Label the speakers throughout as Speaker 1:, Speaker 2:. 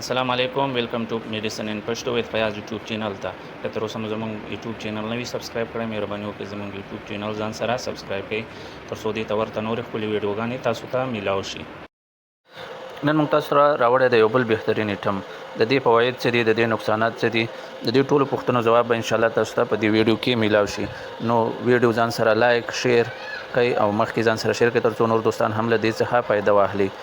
Speaker 1: السلام علیکم ویلکم ټو میډیسن ان پښتو وذ فیاض یوټیوب چینل ته که تر اوسه مو زموږ یوټیوب چینل نه وي سبسکرایب کړئ مهرباني وکړئ زموږ یوټیوب چینل ځان سره سبسکرایب کړئ تر څو دې ته ورته نورې ښکلې ویډیوګانې تاسو ته میلاو شي. نن موږ تاسو سره راوړی د یو بل بهترین ایټم د دې فواید څه دي، د دې نقصانات څه دي، د دې ټولو پوښتنو جواب به انشاءالله تاسو ته په دې ویډیو کې میلاو شي. نو ویډیو ځان سره لایک شیر کوي او مخکې ځان سره شیر کړئ تر څو نور دوستان هم له دې څخه فایده واخلي.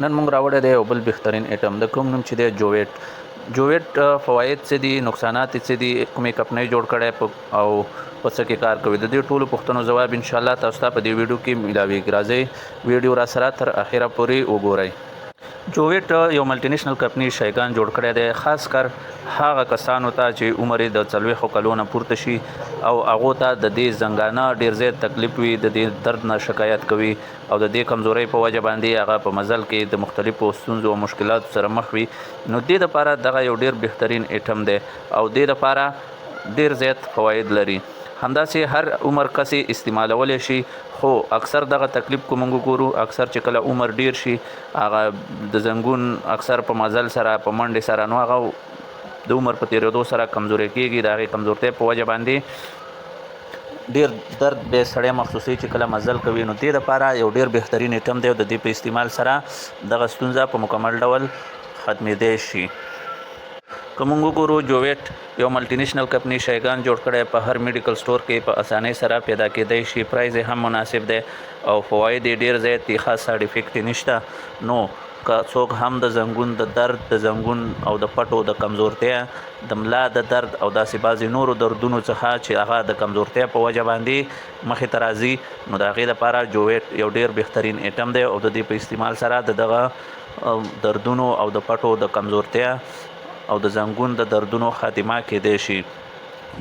Speaker 1: نن موږ راوړی دی یو بل بهترین ایټم د کوم نوم چې دی جوویټ. جوویټ فواید څه دي، نقصانات څه دي، کومې کمپنۍ جوړ کړی او په څه کې کار کوي، د دې ټولو پوښتنو جواب انشاءالله تاسو ته په دې ویډیو کې میلاویږي. راځئ ویډیو را سره تر اخره پورې وګورئ. جوویټ یو ملټي نیشنل کمپنی شایګان جوړ کړی دی، خاص کر هغه کسانو ته چې عمر یې د 40 کلونو پورته شي او هغو ته د دې زنګانه ډیر زیات تکلیف وي، د دې درد نه شکایت کوي او د دې کمزورۍ په وجه باندې هغه په مزل کې د مختلفو ستونزو او مشکلاتو سره مخ وي. نو دې دپاره دغه یو ډیر بهترین ایټم دی او دې دپاره ډیر زیات فواید لري. همداسې هر عمر کسې استعمالولی شي، خو اکثر دغه تکلیف کو موږ ګورو اکثر چې کله عمر ډیر شي هغه د زنګون اکثر په مزل سره په منډې سره نو هغه د عمر په تېرېدو سره کمزوری کېږي، د هغې کمزورتۍ په وجه باندې ډیر درد به سړی محسوسوي چې کله مزل کوي. نو دې دپاره یو ډیر بهترین ایټم دی او د دې په استعمال سره دغه ستونزه په مکمل ډول ختمېدی شي. که موږ وګورو جوویټ یو ملټي نیشنل کمپنی شایګان جوړ کړی، په هر میډیکل سټور کې په اسانۍ سره پیدا کېدی شي، پرایز یې هم مناسب دی او فواید یې ډیر زیات دي، خاص سایډ افیکټ یې نشته. نو که څوک هم د زنګون د درد، د زنګون او د پټو د کمزورتیا، د ملا د درد او داسې بعضې نورو دردونو څخه چې هغه د کمزورتیا په وجه باندې مخې ته راځي، نو د هغې دپاره جوویټ یو ډیر بهترین ایټم دی او د دې په استعمال سره د دغه دردونو او د پټو د کمزورتیا او د زنګون د دردونو خاتمه کېدی شي.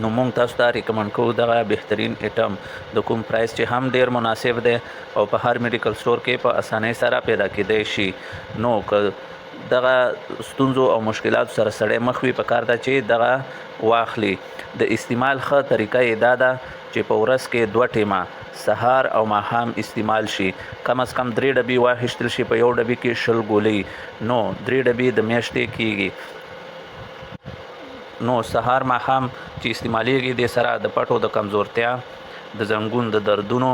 Speaker 1: نو موږ تاسو ته ریکمنډ کوو دغه بهترین ایټم د کوم پرایس چې هم ډیر مناسب دی او په هر میډیکل سټور کې په اسانۍ سره پیدا کېدی شي. نو که دغه ستونزو او مشکلاتو سره سړی مخ وي پکار ده چې دغه واخلي. د استعمال ښه طریقه یې دا ده چې په ورځ کې 2 ټیمه سهار او ماښام استعمال شي، کم از کم 3 ډبې واخیستل شي، په یو ډبې کې 20 ګولۍ، نو 3 ډبې د میاشتې کېږي. نو سهار ماښام چې استعمالیږي دې سره د پټو د کمزورتیا، د زنګون د دردونو،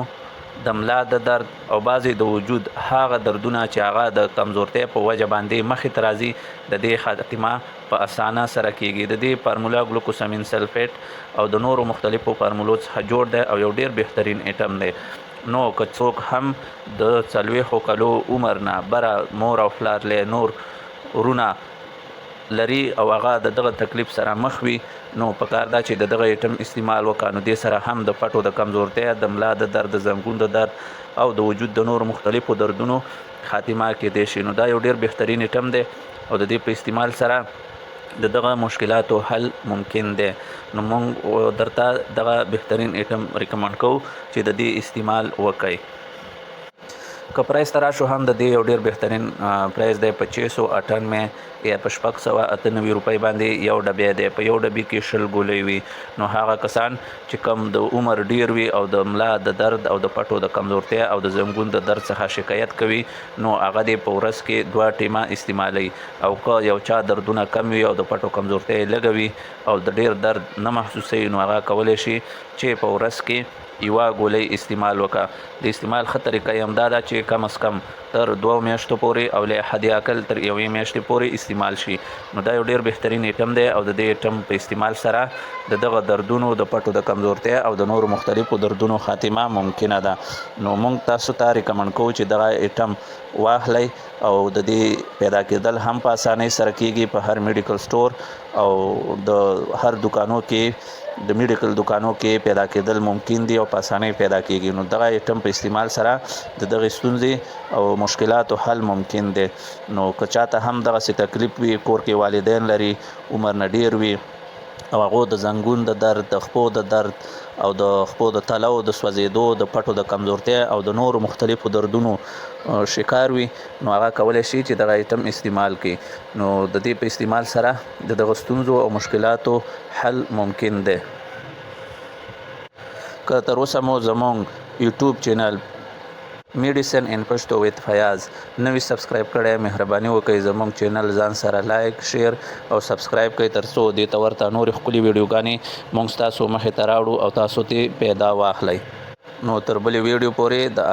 Speaker 1: د ملا د درد او بعضې د وجود هغه دردونه چې هغه د کمزورتیا په وجه باندې مخې ته راځي د دې خاتمه په اسانه سره کېږي. د دې فارمولا ګلوکوسامین سلفیټ او د نورو مختلفو فارمولو څخه جوړ دی او یو ډیر بهترین ایټم دی. نو که څوک هم د 40 کلو عمر نه بره مور او پلار لی نور ورونه لري او هغه د دغه تکلیف سره مخ وي، نو پکار دا چې د دغه ایټم استعمال وکړه. نو دې سره هم د پټو د کمزورتیا، د ملا د درد، د زنګون د درد او د وجود د نورو مختلفو دردونو خاتمه کېدی شي. نو دا یو ډیر بهترین ایټم دی او د دې په استعمال سره د دغه مشکلاتو حل ممکن دی. نو موږ درته دغه بهترین ایټم ریکمنډ کوو چې د دې استعمال وکړئ. که پرایس ته راشو هم د دې یو ډیر بهترین پرایس دی، 2598 یا په 698 روپۍ باندې یو ډبې دی. په یو ډبې کې 20 ګولۍ وي. نو هغه کسان چې کم د عمر ډیر وي او د ملا د درد او د پټو د کمزورتیا او د زنګون د درد څخه شکایت کوي، نو هغه دې په ورځ کې 2 ټیمه استعمالوي. او که یو چا دردونه کم وي او د پټو کمزورتیا یې لږه وي او د ډیر درد نه محسوسوي، نو هغه کولی شي چې په ورځ کې 1 ګولۍ استعمال وکړه. د استعمال ښه طریقه یې همدا ده چې کم از کم تر 2 میاشتو پورې او له حد اقل تر 1 میاشتې پورې استعمال شي. نو دا یو ډیر بهترین ایټم دی او د دې ایټم په استعمال سره د دغه دردونو، د پټو د کمزورتیا او د نورو مختلفو دردونو خاتمه ممکنه ده. نو موږ تاسو ته ریکمنډ کوو چې دغه ایټم واخلئ او د دې پیدا کېدل هم په اسانۍ سره کېږي. په هر میډیکل سټور او د هر دکانو کې، د میډیکل دکانو کې پیدا کېدل ممکن دي او په اسانۍ پیدا کېږي. نو دغه ایټم په استعمال سره د دغه ستونزې او مشکلاتو حل ممکن دی. نو که چاته هم دغسې تکلیف وي، کور کې والدین لري، عمر نه ډیر وي او هغو د زنګون د درد، د خپو د درد او د خپو د تلو د سوځېدو، د پټو د کمزورتیا او د نورو مختلفو دردونو شکار وي، نو هغه کولی شي چې دغه ایټم استعمال کړي. نو د دې په استعمال سره د دغه ستونزو او مشکلاتو حل ممکن دی. که تر اوسه مو زموږ یوټیوب چینل میډیسن ان پښتو ویت فیاض نوی سبسکرایب کړئ مهرباني وکړئ زموږ چینل ځان سره لایک شیر او سبسکرایب کړئ ترڅو دې ته ورته نورې ښکلي ویډیوګانې موږ ستاسو مخې ته راوړو او تاسو ته پیدا واخلئ. نو تر بلې ویډیو پورې د